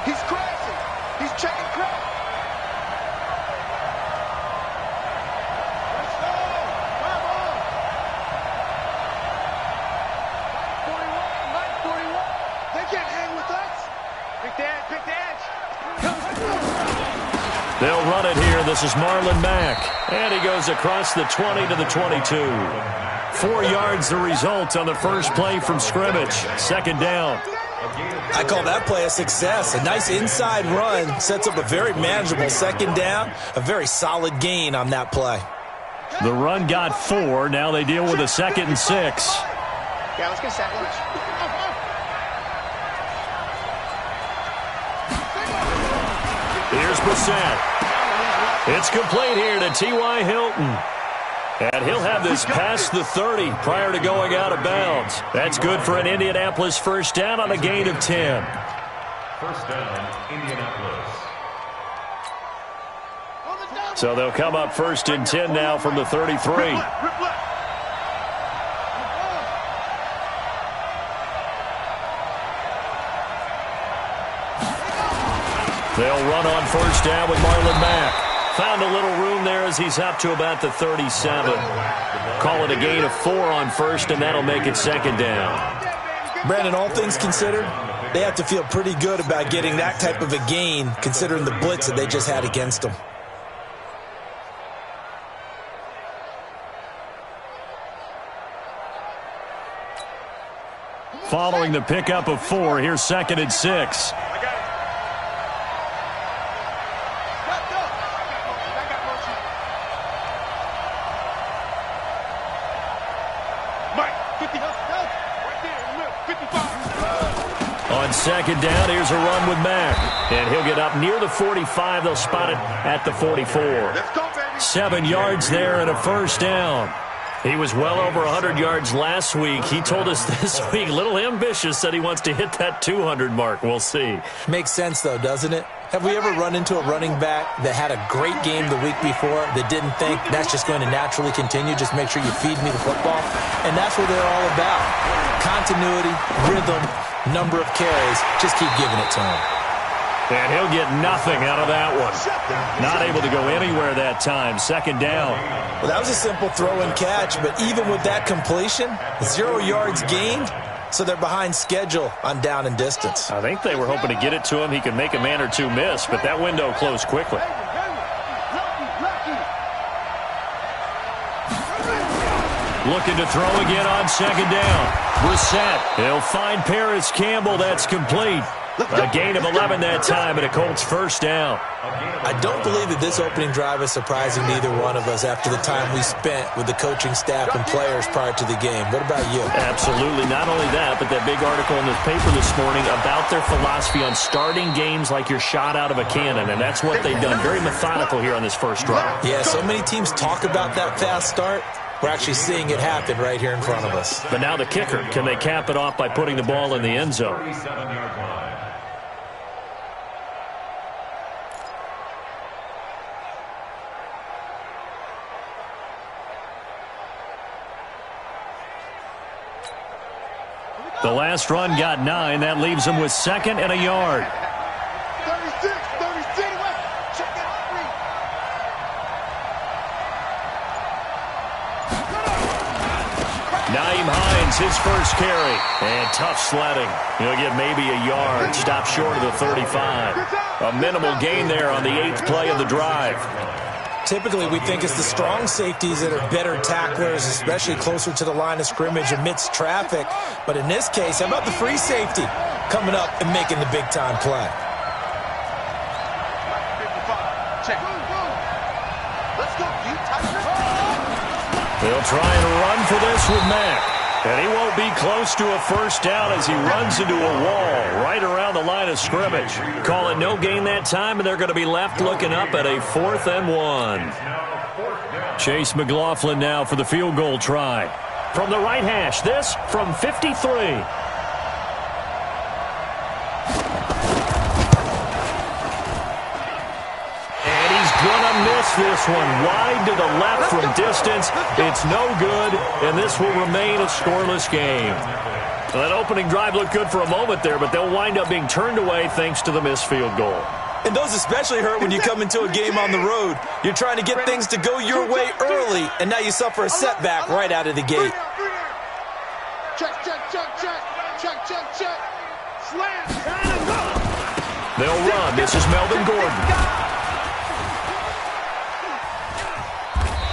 He's crazy. He's checking crack. Let's go. Come on. 41. They can't hang with us. Big Dad, Big Dad. They'll run it here. This is Marlon Mack. And he goes across the 20 to the 22. 4 yards the result on the first play from scrimmage. Second down. I call that play a success. A nice inside run sets up a very manageable second down. A very solid gain on that play. The run got 4. Now they deal with a 2nd and 6. Yeah, let's get sack lunch. Here's Brissett. It's complete here to T.Y. Hilton. And he'll have this past the 30 prior to going out of bounds. That's good for an Indianapolis first down on a gain of 10. First down, Indianapolis. So they'll come up 1st and 10 now from the 33. They'll run on first down with Marlon Mack. Found a little room there as he's up to about the 37. Call it a gain of 4 on first, and that'll make it second down. Brandon, all things considered, they have to feel pretty good about getting that type of a gain, considering the blitz that they just had against them. Following the pickup of 4, here's 2nd and 6. On second down, here's a run with Mack. And he'll get up near the 45. They'll spot it at the 44. 7 yards there and a first down. He was well over 100 yards last week. He told us this week, a little ambitious, said he wants to hit that 200 mark. We'll see. Makes sense, though, doesn't it? Have we ever run into a running back that had a great game the week before that didn't think that's just going to naturally continue? Just make sure you feed me the football. And that's what they're all about. Continuity, rhythm, number of carries. Just keep giving it to him. And he'll get nothing out of that one. Not able to go anywhere that time. Second down. Well, that was a simple throw and catch, but even with that completion, 0 yards gained, so they're behind schedule on down and distance. I think they were hoping to get it to him. He could make a man or two miss, but that window closed quickly. Looking to throw again on second down. Brissett. He'll find Paris Campbell. That's complete. A gain of 11 that time, and a Colts first down. I don't believe that this opening drive is surprising to either one of us after the time we spent with the coaching staff and players prior to the game. What about you? Absolutely. Not only that, but that big article in the paper this morning about their philosophy on starting games like you're shot out of a cannon, and that's what they've done. Very methodical here on this first drive. Yeah, so many teams talk about that fast start. We're actually seeing it happen right here in front of us. But now the kicker. Can they cap it off by putting the ball in the end zone? The last run got 9. That leaves them with 2nd and a yard. 36, check it out. Nyheim Hines, his first carry. And tough sledding. He'll get maybe a yard. Stop short of the 35. A minimal gain there on the 8th play of the drive. Typically, we think it's the strong safeties that are better tacklers, especially closer to the line of scrimmage amidst traffic. But in this case, how about the free safety coming up and making the big-time play? Check. Let's go, They'll try and run for this with Mack. And he won't be close to a first down as he runs into a wall right around the line of scrimmage. Call it no gain that time, and they're going to be left looking up at a 4th and 1. Chase McLaughlin now for the field goal try. From the right hash, this from 53. And he's going to miss this one wide to the left from distance. It's no good, and this will remain a scoreless game. Well, that opening drive looked good for a moment there, but they'll wind up being turned away thanks to the missed field goal. And those especially hurt when you come into a game on the road. You're trying to get things to go your way early, and now you suffer a setback right out of the gate. Check, check, check, check. Check, check, check. Slam. They'll run. This is Melvin Gordon.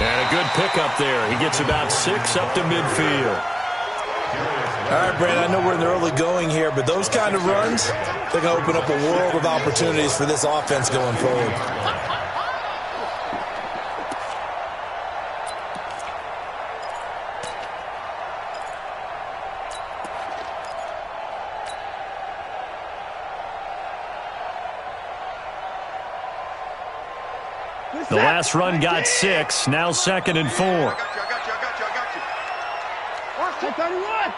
And a good pickup there. He gets about 6 up to midfield. All right, Brandon, I know we're in the early going here, but those kind of runs, they're going to open up a world of opportunities for this offense going forward. The last run got 6, now 2nd and 4. I got you. Watch 31.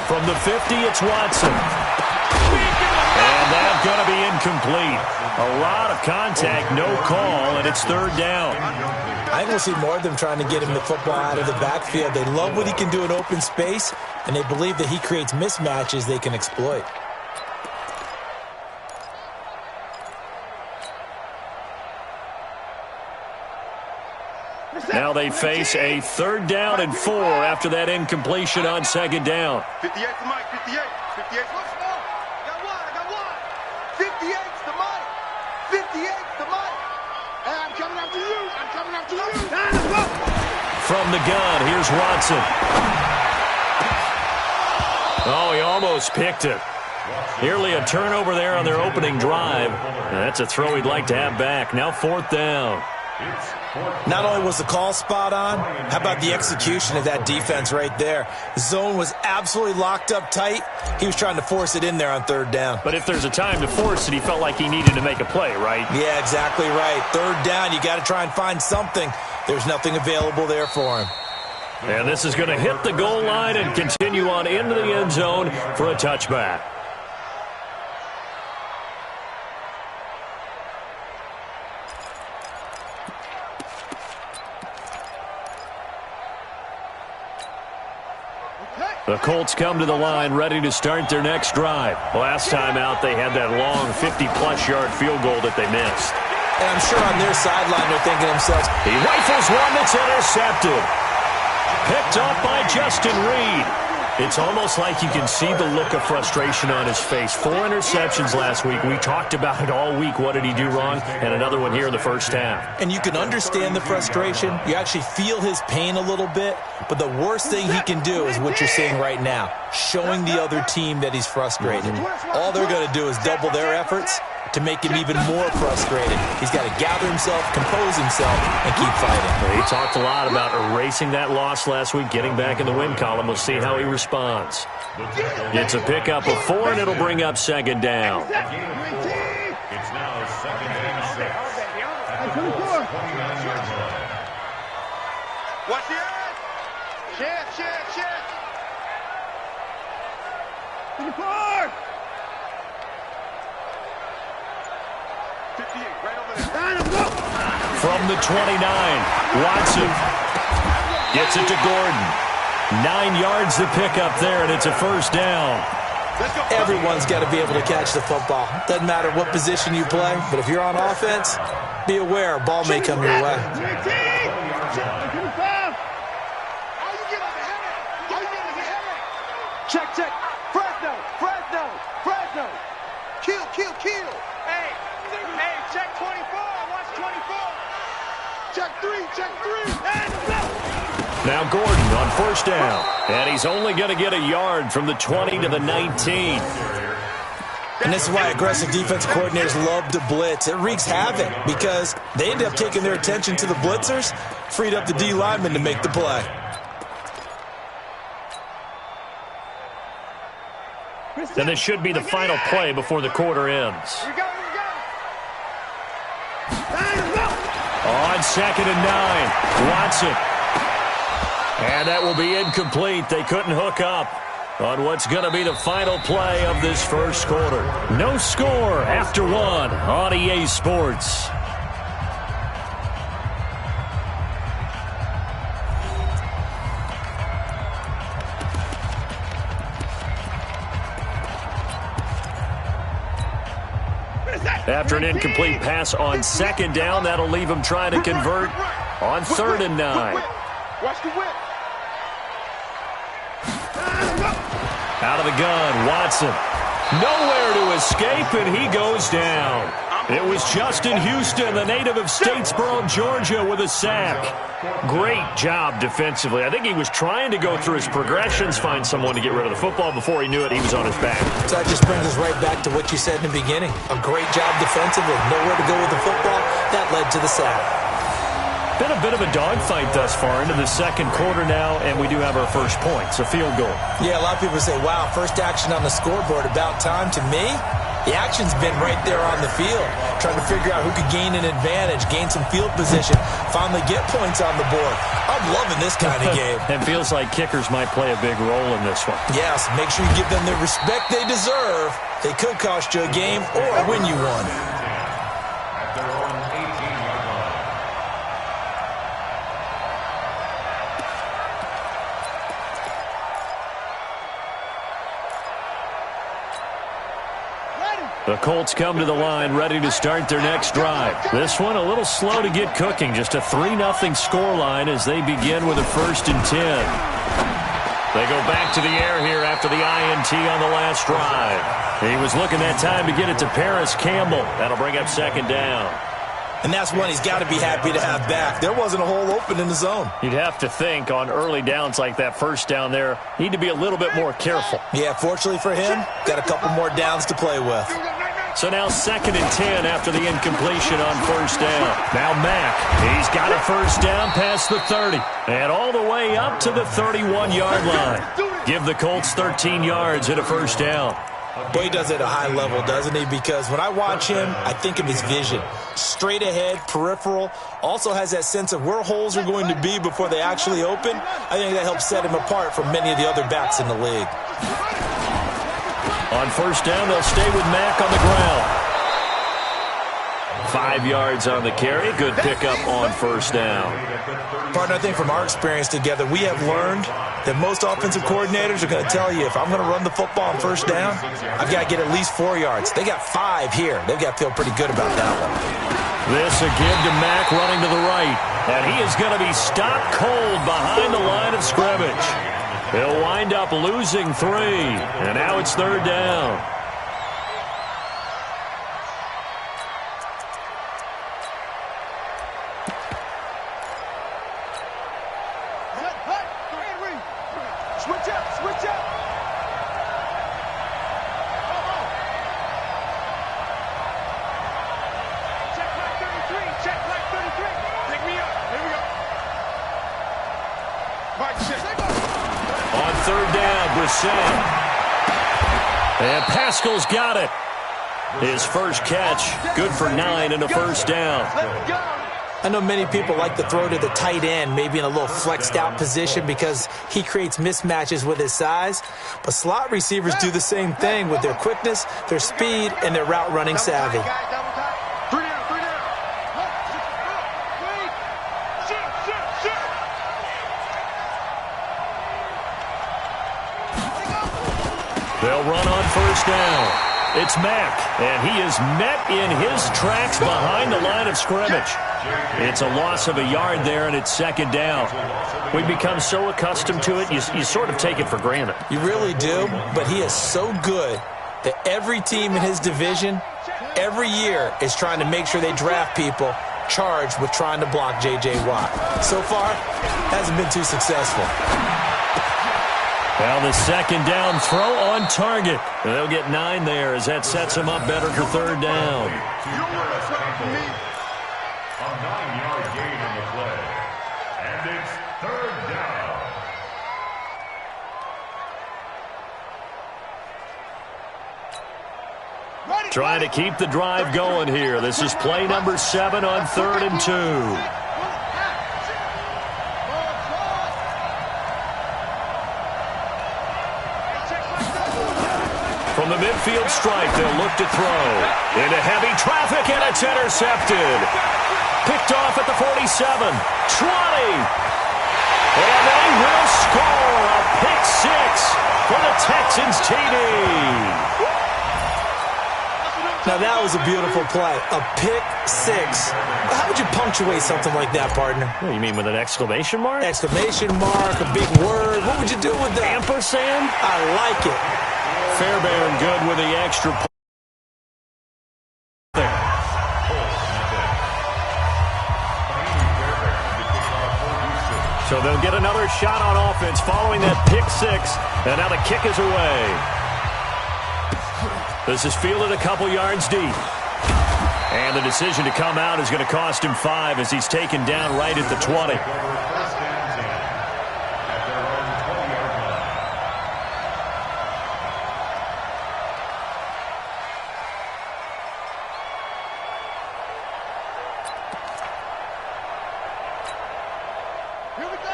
From the 50, it's Watson. And that's going to be incomplete. A lot of contact, no call, and it's 3rd down. I think we'll see more of them trying to get him the football out of the backfield. They love what he can do in open space, and they believe that he creates mismatches they can exploit. Now they face a 3rd down and 4 after that incompletion on 2nd down. 58's the mic, 58. 58's the mic. I got one. 58's the mic. 58's the mic. Hey, I'm coming after you. From the gun, here's Watson. Oh, he almost picked it. Nearly a turnover there on their opening drive. And that's a throw he'd like to have back. Now 4th down. Not only was the call spot on, how about the execution of that defense right there? The zone was absolutely locked up tight. He was trying to force it in there on 3rd down. But if there's a time to force it, he felt like he needed to make a play, right? Yeah, exactly right. 3rd down, you got to try and find something. There's nothing available there for him. And this is going to hit the goal line and continue on into the end zone for a touchback. The Colts come to the line ready to start their next drive. Last time out, they had that long 50-plus yard field goal that they missed. And I'm sure on their sideline they're thinking to themselves, He rifles one that's intercepted. Picked up by Justin Reed. It's almost like you can see the look of frustration on his face. 4 interceptions last week. We talked about it all week. What did he do wrong? And another one here in the first half. and you can understand the frustration. You actually feel his pain a little bit. But the worst thing he can do is what you're seeing right now, showing the other team that he's frustrated. All they're going to do is double their efforts to make him even more frustrated. He's got to gather himself, compose himself, and keep fighting. He talked a lot about erasing that loss last week, getting back in the win column. We'll see how he responds. It's a pickup of 4, and it'll bring up 2nd down. It's now 2nd and 6. At the 29-yard line. Watch the edge. Check. 54. 58, right over there. From the 29, Watson gets it to Gordon. 9 yards to pick up there, and it's a 1st down. Everyone's got to be able to catch the football. Doesn't matter what position you play, but if you're on offense, be aware a ball may come your way. Check. Fresno. Kill. Hey, check 24. Watch 24. Check 3. Now Gordon on 1st down, and he's only going to get a yard from the 20 to the 19. And this is why aggressive defensive coordinators love to blitz. It wreaks havoc because they end up taking their attention to the blitzers, freed up the D lineman to make the play. And this should be the final play before the quarter ends. Here we go. On 2nd and 9, Watson. And that will be incomplete. They couldn't hook up. on what's going to be the final play of this first quarter. No score after one on EA Sports. After an incomplete pass on second down, that'll leave him trying to convert on 3rd and 9. Watch the whip. Out of the gun, Watson. Nowhere to escape, and he goes down. It was Justin Houston, the native of Statesboro, Georgia, with a sack. Great job defensively. I think he was trying to go through his progressions, find someone to get rid of the football. Before he knew it, he was on his back. So that just brings us right back to what you said in the beginning. A great job defensively. Nowhere to go with the football. That led to the sack. Been a bit of a dogfight thus far into the second quarter now, and we do have our first points, a field goal. Yeah, a lot of people say, wow, first action on the scoreboard, about time. To me, the action's been right there on the field, trying to figure out who could gain an advantage, gain some field position, finally get points on the board. I'm loving this kind of game. It feels like kickers might play a big role in this one. Yes, make sure you give them the respect they deserve. They could cost you a game or win you one. The Colts come to the line ready to start their next drive. This one a little slow to get cooking. Just a 3-0 scoreline as they begin with a 1st and 10. They go back to the air here after the INT on the last drive. He was looking that time to get it to Paris Campbell. That'll bring up 2nd down. And that's one he's got to be happy to have back. There wasn't a hole open in the zone. You'd have to think on early downs like that, first down there, need to be a little bit more careful. Yeah, fortunately for him, got a couple more downs to play with. So now 2nd and 10 after the incompletion on 1st down. Now Mack, he's got a 1st down past the 30 and all the way up to the 31-yard line. Give the Colts 13 yards and a 1st down. Boy, he does it at a high level, doesn't he? Because when I watch him, I think of his vision. Straight ahead, peripheral, also has that sense of where holes are going to be before they actually open. I think that helps set him apart from many of the other backs in the league. On 1st down, they'll stay with Mack on the ground. 5 yards on the carry. Good pickup on 1st down. Partner, I think from our experience together, we have learned that most offensive coordinators are going to tell you, if I'm going to run the football on 1st down, I've got to get at least 4 yards. They got 5 here. They've got to feel pretty good about that one. This a give to Mack running to the right. And he is going to be stopped cold behind the line of scrimmage. He'll wind up losing 3. And now it's 3rd down. On 3rd down, Brissett. And Pascal's got it. His first catch, good for 9 and a 1st down. I know many people like to throw to the tight end, maybe in a little flexed out position because he creates mismatches with his size. But slot receivers do the same thing with their quickness, their speed, and their route running savvy. They'll run on 1st down. It's Mack, and he is met in his tracks behind the line of scrimmage. It's a loss of a yard there, and it's 2nd down. We've become so accustomed to it, you sort of take it for granted. You really do, but he is so good that every team in his division, every year, is trying to make sure they draft people charged with trying to block J.J. Watt. So far, hasn't been too successful. Well, the 2nd down throw on target. They'll get 9 there as that sets them up better for 3rd down. A 9-yard gain on the play. And it's 3rd down. Trying to keep the drive going here. This is play number 7 on 3rd and 2. From the midfield stripe, they'll look to throw. Into heavy traffic, and it's intercepted. Picked off at the 47, 20. And they will score a pick six for the Texans TD. Now, that was a beautiful play. A pick six. How would you punctuate something like that, partner? What, you mean with an exclamation mark? Exclamation mark, a big word. What would you do with that? Ampersand? I like it. Fairbairn good with the extra point there. So they'll get another shot on offense following that pick six. And now the kick is away. This is fielded a couple yards deep. And the decision to come out is going to cost him 5 as he's taken down right at the 20.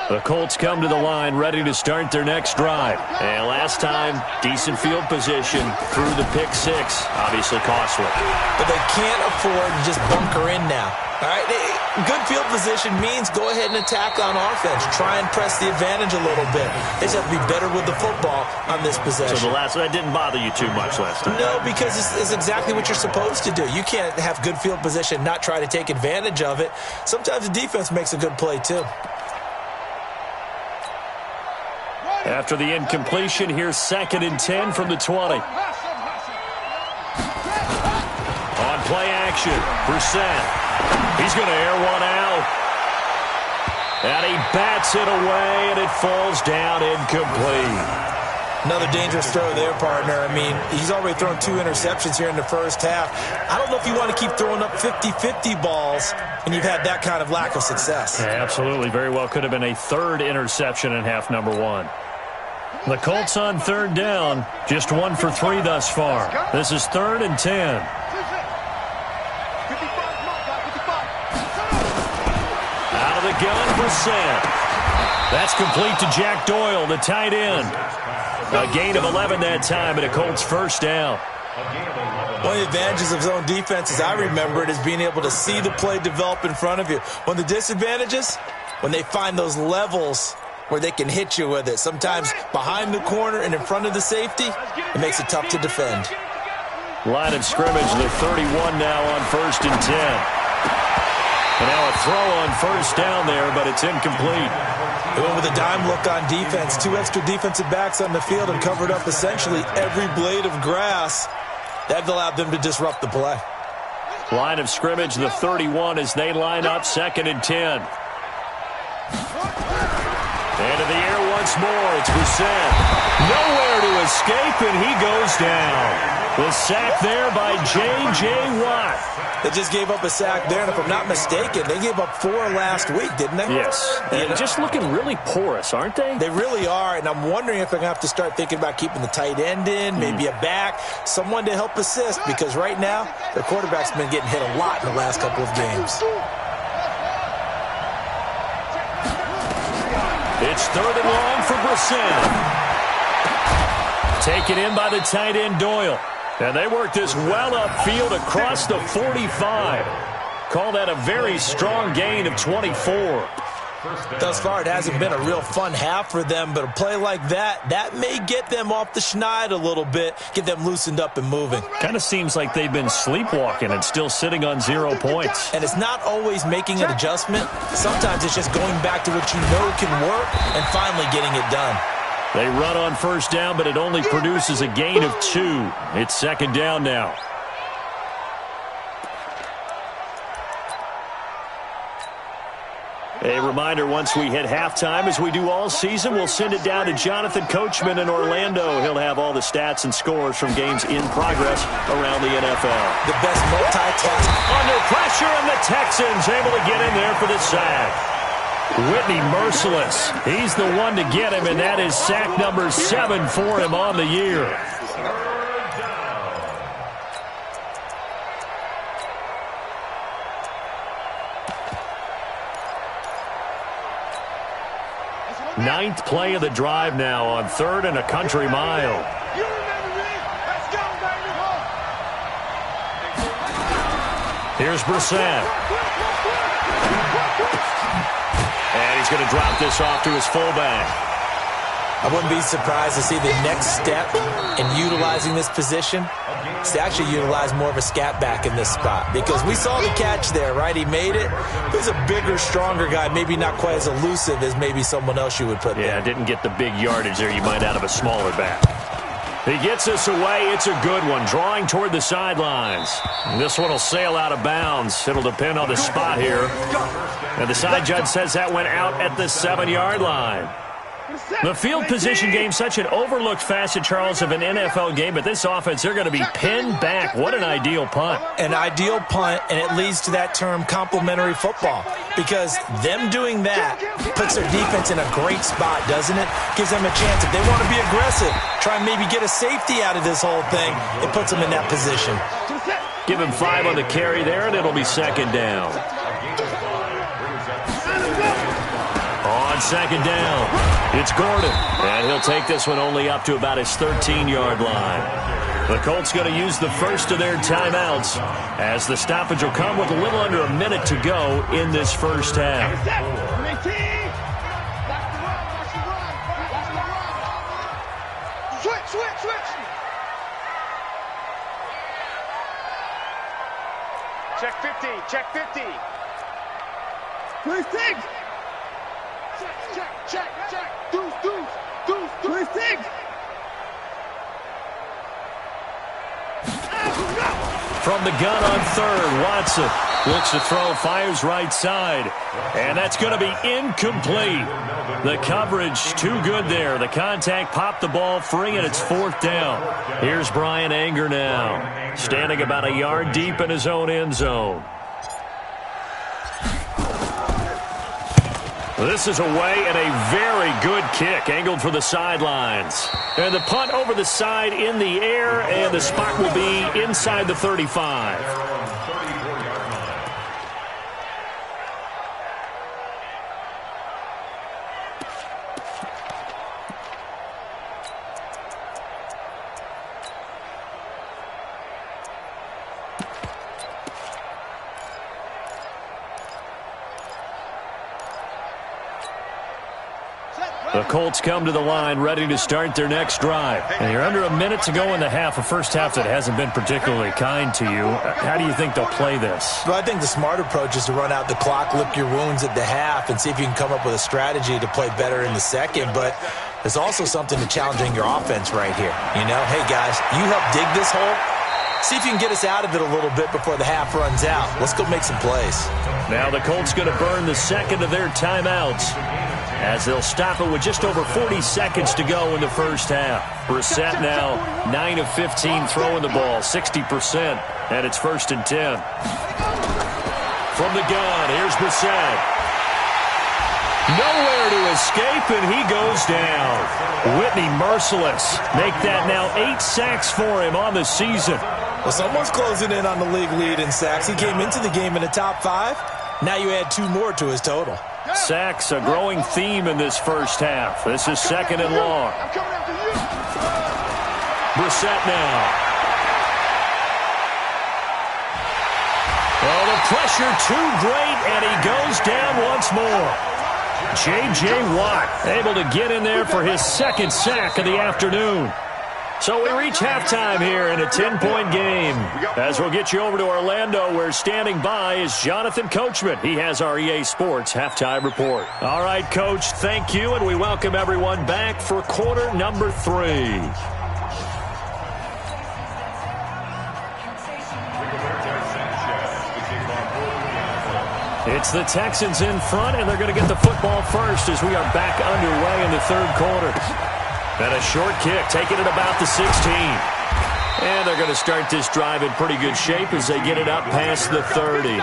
The Colts come to the line ready to start their next drive. And last time, decent field position through the pick six. Obviously costly. But they can't afford to just bunker in now. All right, good field position means go ahead and attack on offense. Try and press the advantage a little bit. They just have to be better with the football on this possession. So that didn't bother you too much last time? No, because it's exactly what you're supposed to do. You can't have good field position, not try to take advantage of it. Sometimes the defense makes a good play, too. After the incompletion, here's 2nd and 10 from the 20. On play action, Brissett. He's going to air one out. And he bats it away, and it falls down incomplete. Another dangerous throw there, partner. I mean, he's already thrown 2 interceptions here in the first half. I don't know if you want to keep throwing up 50-50 balls, and you've had that kind of lack of success. Yeah, absolutely. Very well could have been a 3rd interception in half number 1. The Colts on 3rd down, just 1 for 3 thus far. This is 3rd and 10. Out of the gun for Sam. That's complete to Jack Doyle, the tight end. A gain of 11 that time, and a Colts first down. One of the advantages of zone defense, as I remember it, is being able to see the play develop in front of you. One of the disadvantages, when they find those levels where they can hit you with it. Sometimes behind the corner and in front of the safety, it makes it tough to defend. Line of scrimmage, the 31 now on 1st and 10. And now a throw on 1st down there, but it's incomplete. They went with a dime look on defense. 2 extra defensive backs on the field and covered up essentially every blade of grass. That allowed them to disrupt the play. Line of scrimmage, the 31 as they line up 2nd and 10. Into the air once more, it's Brissett. Nowhere to escape, and he goes down. The sack there by J.J. Watt. They just gave up a sack there, and if I'm not mistaken, they gave up 4 last week, didn't they? Yes. And just looking really porous, aren't they? They really are, and I'm wondering if they're going to have to start thinking about keeping the tight end in, maybe a back, someone to help assist, because right now, their quarterback's been getting hit a lot in the last couple of games. It's 3rd and long for Brissett. Taken in by the tight end Doyle. And they work this well upfield across the 45. Call that a very strong gain of 24. Thus far, it hasn't been a real fun half for them, but a play like that may get them off the schneid a little bit, get them loosened up and moving. Kind of seems like they've been sleepwalking and still sitting on 0 points. And it's not always making an adjustment. Sometimes it's just going back to what you know can work and finally getting it done. They run on 1st down, but it only produces a gain of 2. It's 2nd down now. A reminder, once we hit halftime, as we do all season, we'll send it down to Jonathan Coachman in Orlando. He'll have all the stats and scores from games in progress around the NFL. The best multitask. Under pressure, and the Texans able to get in there for the sack. Whitney merciless. He's the one to get him, and that is sack number 7 for him on the year. Ninth play of the drive now on 3rd and a country mile. You remember me? Let's go! Here's Brissett. And he's going to drop this off to his fullback. I wouldn't be surprised to see the next step in utilizing this position is to actually utilize more of a scat back in this spot, because we saw the catch there, right? He made it. He's a bigger, stronger guy, maybe not quite as elusive as maybe someone else you would put there. Yeah, didn't get the big yardage there you might out of a smaller back. He gets this away. It's a good one, drawing toward the sidelines. And this one will sail out of bounds. It'll depend on the spot here. And the side judge says that went out at the 7-yard line. The field position game, such an overlooked facet, Charles, of an NFL game, but this offense, they're going to be pinned back. What an ideal punt. An ideal punt, and it leads to that term complementary football, because them doing that puts their defense in a great spot, doesn't it? Gives them a chance. If they want to be aggressive, try and maybe get a safety out of this whole thing, it puts them in that position. Give him 5 on the carry there, and it'll be 2nd down. On 2nd down, it's Gordon, and he'll take this one only up to about his 13-yard line. The Colts going to use the first of their timeouts, as the stoppage will come with a little under a minute to go in this first half. Switch. Check 50. First six. Check. Deuce. First six. From the gun on 3rd, Watson looks to throw, fires right side, and that's going to be incomplete. The coverage too good there. The contact popped the ball free, and it's 4th down. Here's Brian Anger now, standing about a yard deep in his own end zone. This is away, and a very good kick angled for the sidelines. And the punt over the side in the air, and the spot will be inside the 35. The Colts come to the line ready to start their next drive. And you're under a minute to go in the half, a first half that hasn't been particularly kind to you. How do you think they'll play this? Well, I think the smart approach is to run out the clock, lick your wounds at the half, and see if you can come up with a strategy to play better in the second. But there's also something to challenging your offense right here. You know, hey, guys, you help dig this hole. See if you can get us out of it a little bit before the half runs out. Let's go make some plays. Now the Colts going to burn the second of their timeouts, as they'll stop it with just over 40 seconds to go in the first half. Brissett now 9 of 15 throwing the ball, 60%, and it's 1st and 10. From the gun, here's Brissett. Nowhere to escape, and he goes down. Whitney merciless. Make that now 8 sacks for him on the season. Well, someone's closing in on the league lead in sacks. He came into the game in the top 5. Now you add 2 more to his total. Sacks, a growing theme in this first half. This is 2nd and long. Brissett now. Oh, the pressure too great, and he goes down once more. J.J. Watt able to get in there for his 2nd sack of the afternoon. So we reach halftime here in a 10-point game, as we'll get you over to Orlando, where standing by is Jonathan Coachman. He has our EA Sports halftime report. All right, Coach, thank you, and we welcome everyone back for quarter number 3. It's the Texans in front, and they're going to get the football first as we are back underway in the 3rd quarter. And a short kick, taking it about the 16. And they're going to start this drive in pretty good shape as they get it up past the 30.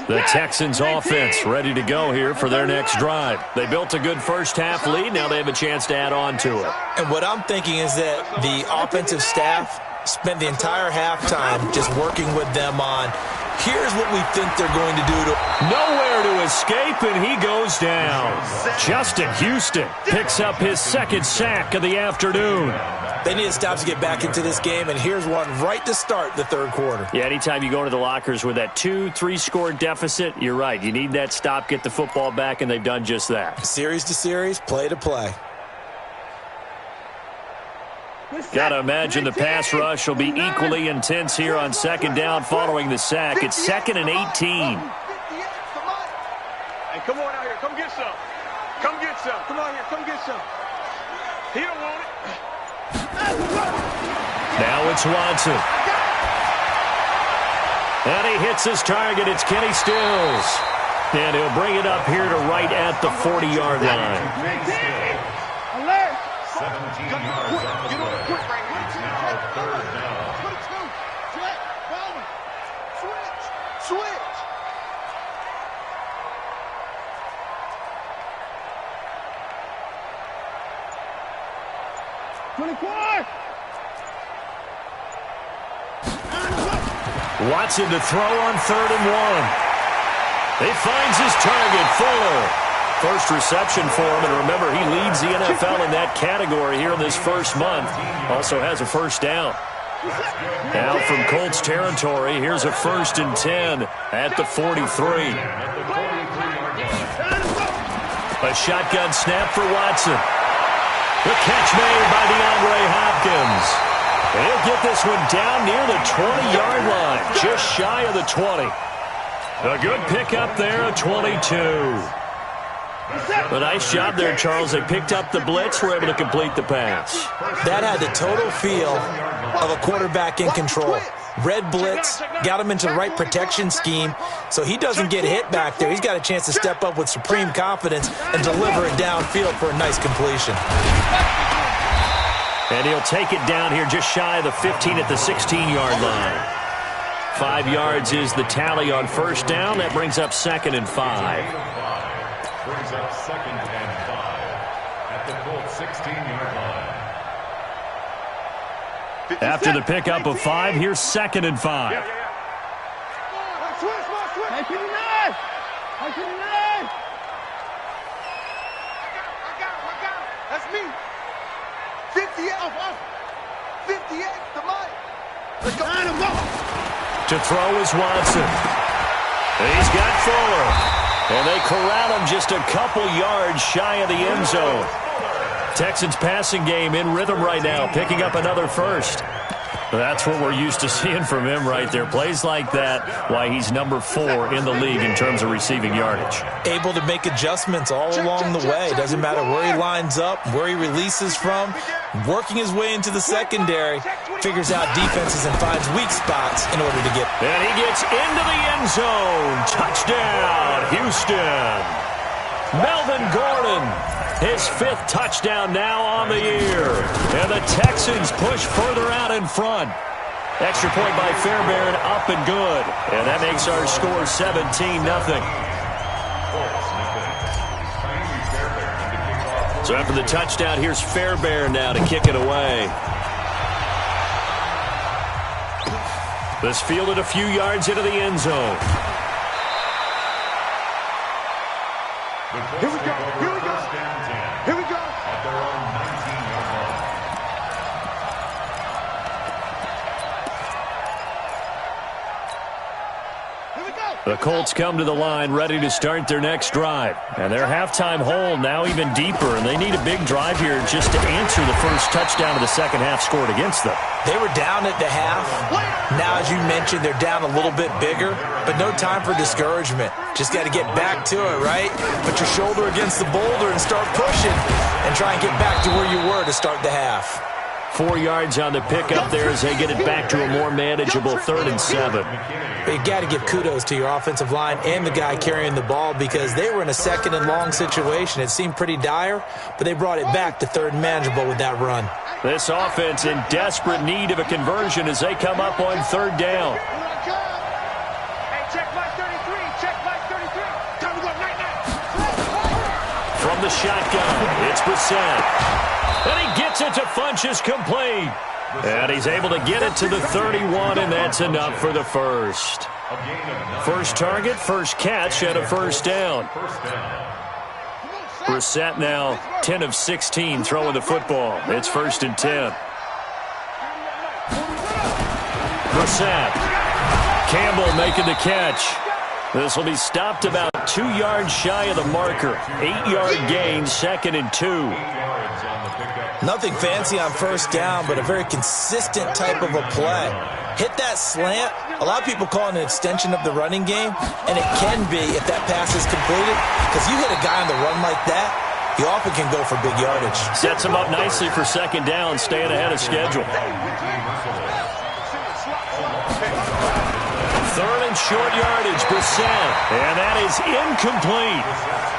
The Texans offense ready to go here for their next drive. They built a good first half lead. Now they have a chance to add on to it. And what I'm thinking is that the offensive staff spent the entire halftime just working with them on, here's what we think they're going to do to... Nowhere to escape, and he goes down. Justin Houston picks up his second sack of the afternoon. They need to stop to get back into this game, and here's one right to start the third quarter. Yeah, anytime you go into the lockers with that 2-3 score deficit, you're right. You need that stop, get the football back, and they've done just that. Series to series, play to play. Got to imagine the pass rush will be equally intense here on second down following the sack. It's 2nd and 18. Hey, come on out here. Come get some. Come get some. Come on here. Come get some. He don't want it. Now it's Watson. And he hits his target. It's Kenny Stills. And he'll bring it up here to right at the 40-yard line. 17 yards on the play. It's now third down. Switch. 24. Watson to throw on 3rd and 1. He finds his target, Fuller. First reception for him, and remember, he leads the NFL in that category here in this first month. Also has a first down. Now from Colts territory, here's a 1st and 10 at the 43. A shotgun snap for Watson. The catch made by DeAndre Hopkins. He'll get this one down near the 20-yard line, just shy of the 20. A good pickup there, a 22. A nice job there, Charles. They picked up the blitz, were able to complete the pass. That had the total feel of a quarterback in control. Red blitz, got him into the right protection scheme, so he doesn't get hit back there. He's got a chance to step up with supreme confidence and deliver it downfield for a nice completion. And he'll take it down here just shy of the 15 at the 16-yard line. 5 yards is the tally on first down. That brings up 2nd and 5. Brings up 2nd and 5 at the Colts 16-yard line. After the pickup of 5, here's 2nd and 5. Switch. Hey, 59. Hey, 59. I got him. That's me. 58 off. 58 the money. Let's go. To throw is Watson. He's got Fuller. And they corral him just a couple yards shy of the end zone. Texans passing game in rhythm right now, picking up another first. That's what we're used to seeing from him right there. Plays like that, why he's number 4 in the league in terms of receiving yardage. Able to make adjustments all along the way. Doesn't matter where he lines up, where he releases from. Working his way into the secondary, figures out defenses and finds weak spots in order to get. And he gets into the end zone. Touchdown, Houston. Melvin Gordon, his 5th touchdown now on the year. And the Texans push further out in front. Extra point by Fairbairn, up and good. And that makes our score 17-0. So after the touchdown, here's Fairbairn now to kick it away. This fielded a few yards into the end zone. Here we go. At their own 19-yard line. The Colts come to the line ready to start their next drive. And their halftime hole now even deeper, and they need a big drive here just to answer the first touchdown of the second half scored against them. They were down at the half. Now, as you mentioned, they're down a little bit bigger, but no time for discouragement. Just got to get back to it, right? Put your shoulder against the boulder and start pushing and try and get back to where you were to start the half. 4 yards on the pickup there as they get it back to a more manageable 3rd and 7. But you got to give kudos to your offensive line and the guy carrying the ball because they were in a 2nd and long situation. It seemed pretty dire, but they brought it back to 3rd and manageable with that run. This offense in desperate need of a conversion as they come up on 3rd down. Hey, check my 33. Time to go night. From the shotgun, it's Brissett. And he gets it to Funchess complete. And he's able to get it to the 31, and that's enough for the first. First target, first catch, and a first down. Brissett now 10 of 16 throwing the football. It's 1st and 10. Brissett. Campbell making the catch. This will be stopped about 2 yards shy of the marker. 8-yard gain, 2nd and 2. Nothing fancy on first down, but a very consistent type of a play. Hit that slant. A lot of people call it an extension of the running game, and it can be if that pass is completed, because you hit a guy on the run like that, he often can go for big yardage. Sets him up nicely for 2nd down, staying ahead of schedule. 3rd and short yardage, Brissett, and that is incomplete.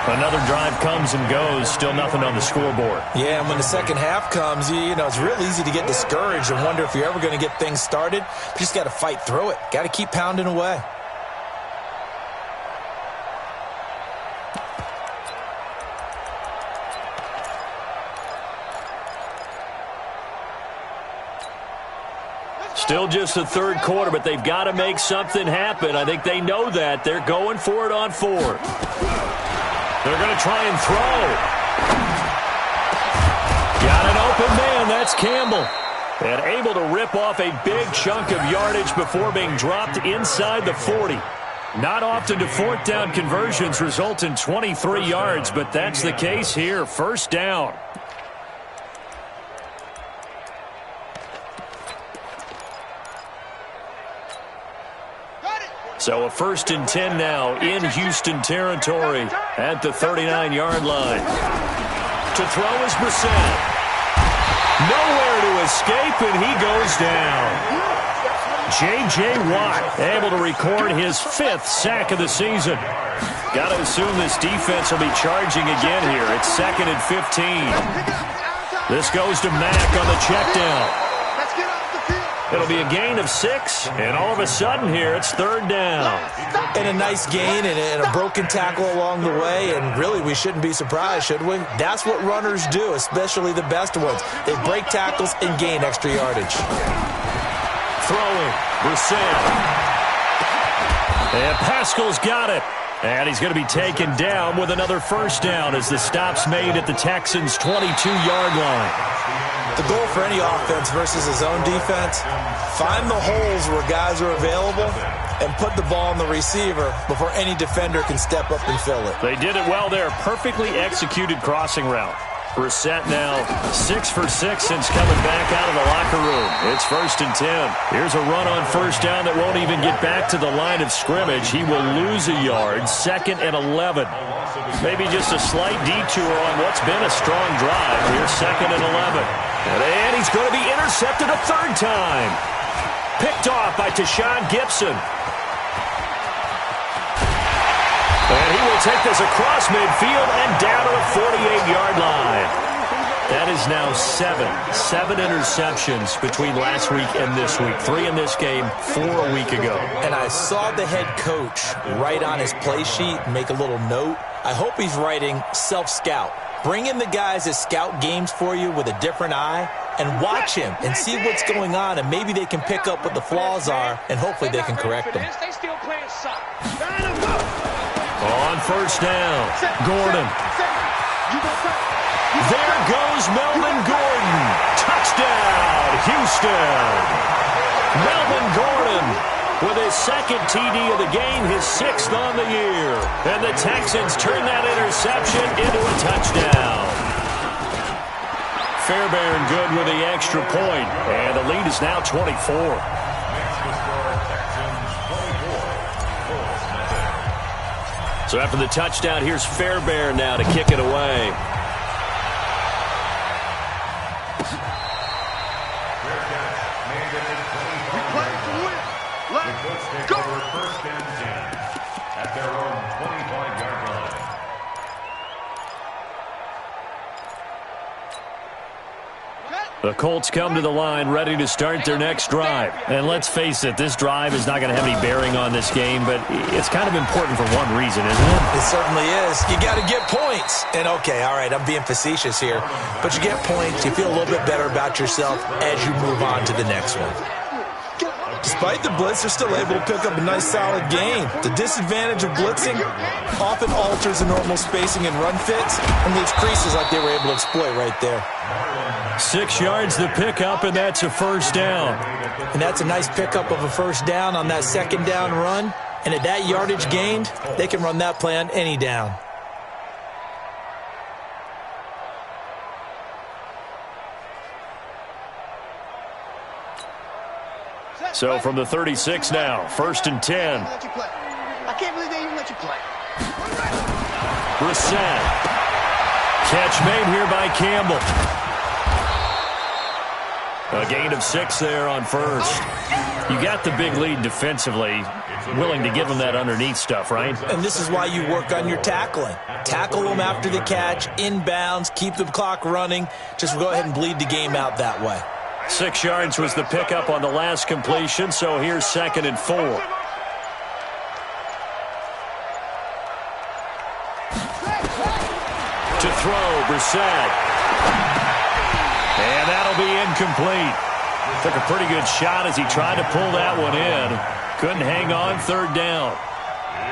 Another drive comes and goes, still nothing on the scoreboard. Yeah, and when the second half comes, you know, it's real easy to get discouraged and wonder if you're ever going to get things started. You just got to fight through it. Got to keep pounding away. Still just the 3rd quarter, but they've got to make something happen. I think they know that. They're going for it on 4th. They're going to try and throw. Got an open man. That's Campbell. And able to rip off a big chunk of yardage before being dropped inside the 40. Not often do 4th down conversions result in 23 yards, but that's the case here. 1st down. So a 1st and 10 now in Houston territory at the 39-yard line. To throw is Brissett. Nowhere to escape, and he goes down. J.J. Watt able to record his 5th sack of the season. Got to assume this defense will be charging again here. It's 2nd and 15. This goes to Mack on the check down. It'll be a gain of 6, and all of a sudden here, it's 3rd down. And a nice gain and a broken tackle along the way, and really we shouldn't be surprised, should we? That's what runners do, especially the best ones. They break tackles and gain extra yardage. Throwing, Brissett. And Pascal's got it. And he's going to be taken down with another 1st down as the stop's made at the Texans' 22-yard line. The goal for any offense versus his own defense, find the holes where guys are available and put the ball on the receiver before any defender can step up and fill it. They did it well there. Perfectly executed crossing route. Brissett now 6 for 6 since coming back out of the locker room. It's 1st and 10. Here's a run on 1st down that won't even get back to the line of scrimmage. He will lose a yard. 2nd and 11. Maybe just a slight detour on what's been a strong drive. Here's 2nd and 11. And he's going to be intercepted a 3rd time. Picked off by Tashawn Gibson. And he will take this across midfield and down to the 48-yard line. That is now 7 interceptions between last week and this week. 3 in this game, 4 a week ago. And I saw the head coach write on his play sheet, make a little note. I hope he's writing self-scout. Bring in the guys that scout games for you with a different eye and watch him and see what's going on, and maybe they can pick up what the flaws are, and hopefully they can correct them. On 1st down, Gordon. There goes Melvin Gordon. Touchdown, Houston. Melvin Gordon with his 2nd TD of the game, his 6th on the year. And the Texans turn that interception into a touchdown. Fairbairn good with the extra point, and the lead is now 24. So after the touchdown, here's Fairbairn now to kick it away. Go! 1st and 10 at their own 25-yard line. The Colts come to the line ready to start their next drive. And let's face it, this drive is not going to have any bearing on this game, but it's kind of important for one reason, isn't it? It certainly is. You got to get points. And, okay, all right, I'm being facetious here, but you get points, you feel a little bit better about yourself as you move on to the next one. Despite the blitz, they're still able to pick up a nice, solid gain. The disadvantage of blitzing often alters the normal spacing and run fits and leaves creases like they were able to exploit right there. 6 yards the pickup, and that's a first down. And that's a nice pickup of a first down on that second down run. And at that yardage gained, they can run that play on any down. So from the 36 now, 1st and 10. I can't believe they even let you play. Brissett. Catch made here by Campbell. A gain of 6 there on first. You got the big lead defensively. Willing to give them that underneath stuff, right? And this is why you work on your tackling. Tackle them after the catch, inbounds, keep the clock running. Just go ahead and bleed the game out that way. 6 yards was the pickup on the last completion, so here's 2nd and 4. To throw, Brissett. And that'll be incomplete. Took a pretty good shot as he tried to pull that one in. Couldn't hang on, 3rd down.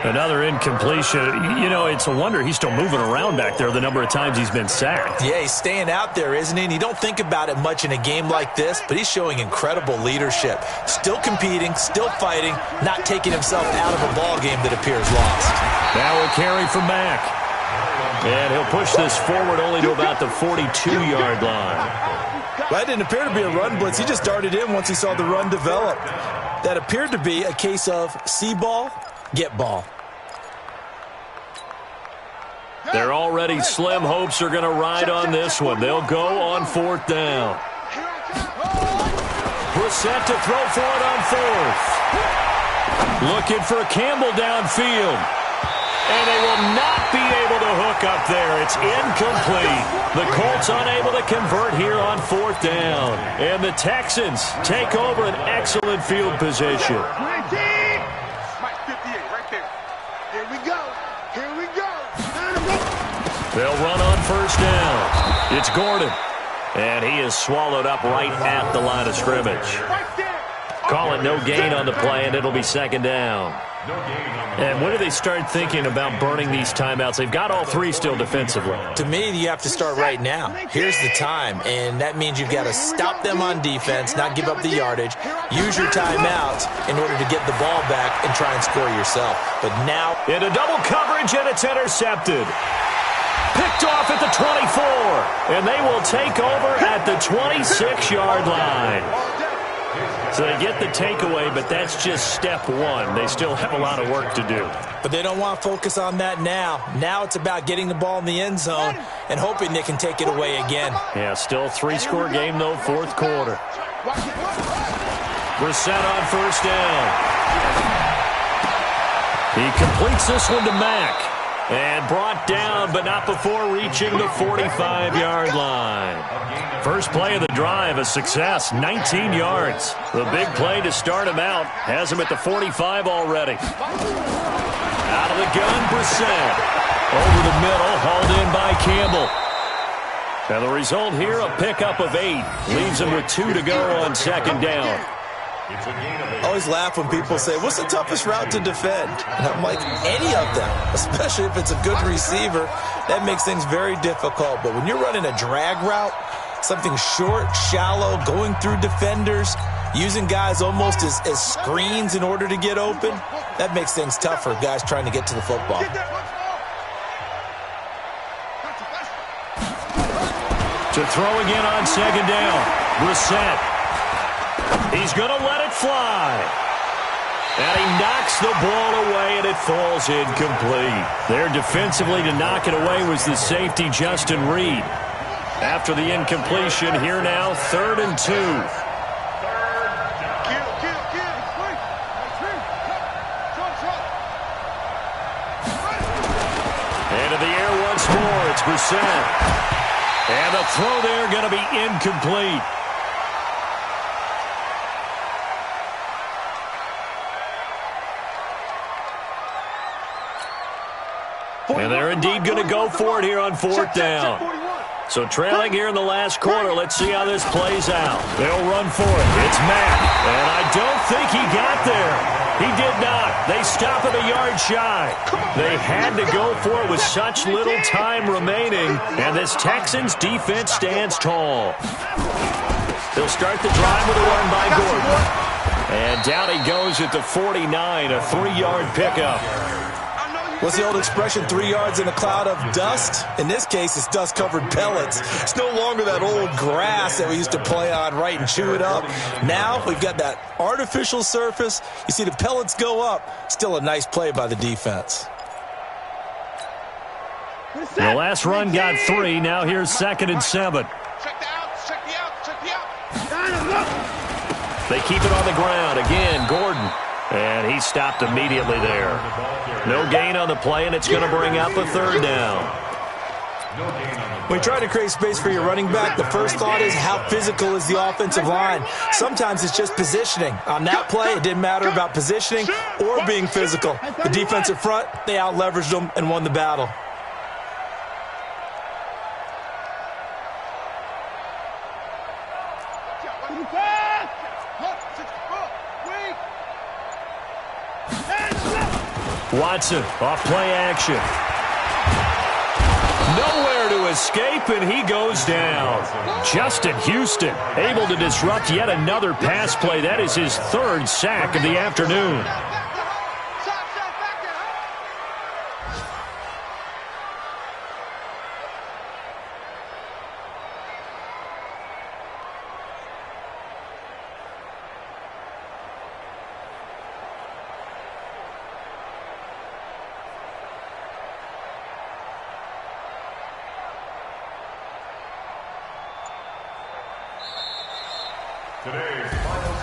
Another incompletion. You know, it's a wonder he's still moving around back there the number of times he's been sacked. Yeah, he's staying out there, isn't he? And you don't think about it much in a game like this, but he's showing incredible leadership. Still competing, still fighting, not taking himself out of a ball game that appears lost. Now a carry from Mack. And he'll push this forward only to about the 42-yard line. That didn't appear to be a run blitz. He just darted in once he saw the run develop. That appeared to be a case of see ball, get ball. Their already slim hopes are going to ride on this one. They'll go on 4th down. Brissett to throw for it on 4th. Looking for Campbell downfield. And they will not be able to hook up there. It's incomplete. The Colts unable to convert here on 4th down. And the Texans take over an excellent field position. 19! Mike, 58, right there. Here we go. Here we go. They'll run on 1st down. It's Gordon. And he is swallowed up right at the line of scrimmage. Call it no gain on the play, and it'll be 2nd down. And when do they start thinking about burning these timeouts? They've got all 3 still defensively. To me, you have to start right now. Here's the time, and that means you've got to stop them on defense, not give up the yardage, use your timeouts in order to get the ball back and try and score yourself. But now... into double coverage, and it's intercepted. Picked off at the 24, and they will take over at the 26-yard line. So they get the takeaway, but that's just step 1. They still have a lot of work to do. But they don't want to focus on that now. Now it's about getting the ball in the end zone and hoping they can take it away again. Yeah, still a 3-score game, though, 4th quarter. Brissett on 1st down. He completes this one to Mack. And brought down, but not before reaching the 45-yard line. First play of the drive, a success, 19 yards. The big play to start him out has him at the 45 already. Out of the gun, Brissett. Over the middle, hauled in by Campbell. And the result here, a pickup of 8. Leaves him with 2 to go on 2nd down. I always laugh when people say, what's the toughest route to defend? And I'm like, any of them, especially if it's a good receiver. That makes things very difficult. But when you're running a drag route, something short, shallow, going through defenders, using guys almost as screens in order to get open, that makes things tough for guys trying to get to the football. To throw again on 2nd down, Brissett. He's going to let it fly. And he knocks the ball away, and it falls incomplete. There defensively to knock it away was the safety, Justin Reed. After the incompletion, here now, 3rd and 2. Into the air once more. It's Brissett. And the throw there going to be incomplete. And they're indeed going to go for it here on fourth down. So trailing here in the last quarter, let's see how this plays out. They'll run for it. It's Mack. And I don't think he got there. He did not. They stop at a yard shy. They had to go for it with such little time remaining. And this Texans defense stands tall. They'll start the drive with a run by Gordon. And down he goes at the 49, a 3-yard pickup. What's the old expression, 3 yards in a cloud of dust? In this case, it's dust-covered pellets. It's no longer that old grass that we used to play on, right, and chew it up. Now we've got that artificial surface. You see the pellets go up. Still a nice play by the defense. The last run got 3. Now here's 2nd and 7. Check the outs, check the outs, check the outs. They keep it on the ground. Again, Gordon. And he stopped immediately there. No gain on the play, and it's going to bring up a 3rd down. When you try to create space for your running back, the first thought is how physical is the offensive line. Sometimes it's just positioning. On that play, it didn't matter about positioning or being physical. The defensive front, they out-leveraged them and won the battle. Watson, off play action. Nowhere to escape, and he goes down. Justin Houston able to disrupt yet another pass play. That is his 3rd sack of the afternoon.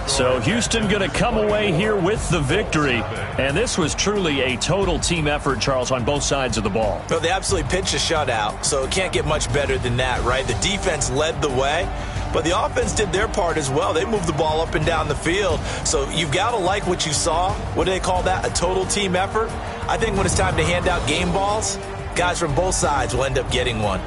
So Houston going to come away here with the victory. And this was truly a total team effort, Charles, on both sides of the ball. Well, they absolutely pitched a shutout, so it can't get much better than that, right? The defense led the way, but the offense did their part as well. They moved the ball up and down the field. So you've got to like what you saw. What do they call that? A total team effort? I think when it's time to hand out game balls, guys from both sides will end up getting one.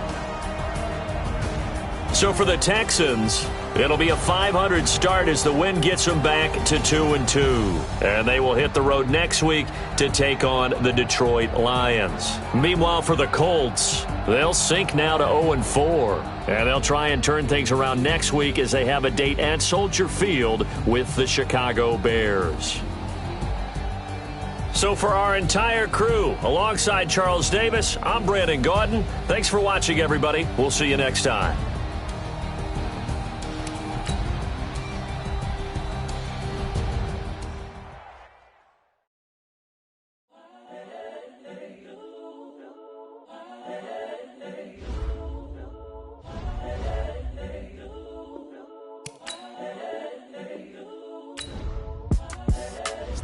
So for the Texans, it'll be a 500 start as the win gets them back to 2-2. And they will hit the road next week to take on the Detroit Lions. Meanwhile, for the Colts, they'll sink now to 0-4. And they'll try and turn things around next week as they have a date at Soldier Field with the Chicago Bears. So for our entire crew, alongside Charles Davis, I'm Brandon Gaudin. Thanks for watching, everybody. We'll see you next time.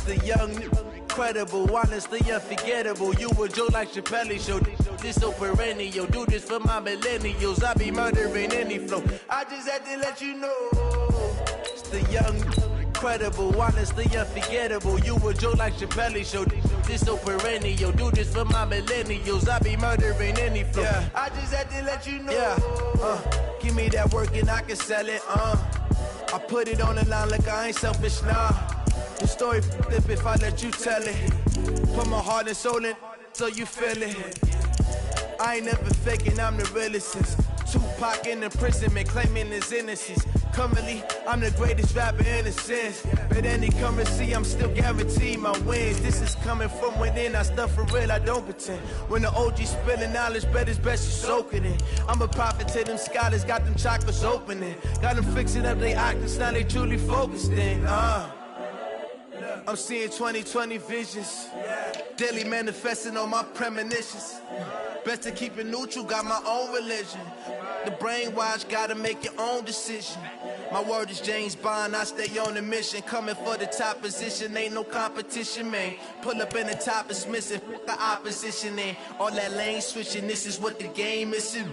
The young, incredible, honestly unforgettable. You were Joe like Chappelle show. This so perennial. Do this for my millennials. I be murdering any flow. I just had to let you know. It's the young, incredible, honestly unforgettable. You were Joe like Chappelle show. This so perennial. Do this for my millennials. I be murdering any flow. Yeah. I just had to let you know. Yeah. Give me that work and I can sell it. I put it on the line like I ain't selfish, nah. The story flip if I let you tell it. Put my heart and soul in so you feel it. I ain't never faking, I'm the realest since Tupac in imprisonment, claiming his innocence. Currently, I'm the greatest rapper in a sense. But any currency, I'm still guaranteed my wins. This is coming from within, I stuff for real, I don't pretend. When the OG spilling knowledge, bet it's best you soak it in. I'm a prophet to them scholars, got them chakras opening. Got them fixing up they octaves, now they truly focused in. I'm seeing 2020 visions. Daily manifesting on my premonitions. Best to keep it neutral, got my own religion. The brainwash, gotta make your own decision. My word is James Bond, I stay on the mission. Coming for the top position, ain't no competition, man. Pull up in the top, it's missing, the opposition in. All that lane switching, this is what the game is in.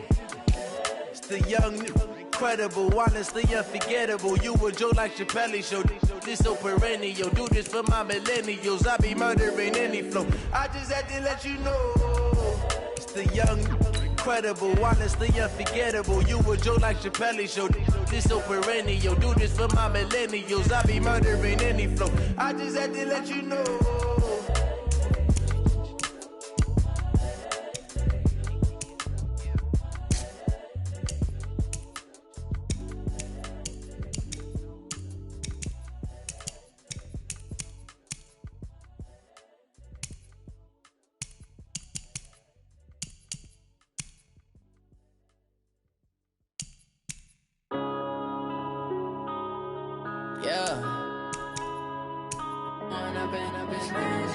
It's the young, incredible, honestly unforgettable. You a joke like Chappelle show. This so perennial. Do this for my millennials. I be murdering any flow. I just had to let you know. It's the young, incredible, honestly unforgettable. You a joke like Chappelle show. This so perennial. Do this for my millennials. I be murdering any flow. I just had to let you know. Yeah. Wanna been a bitch.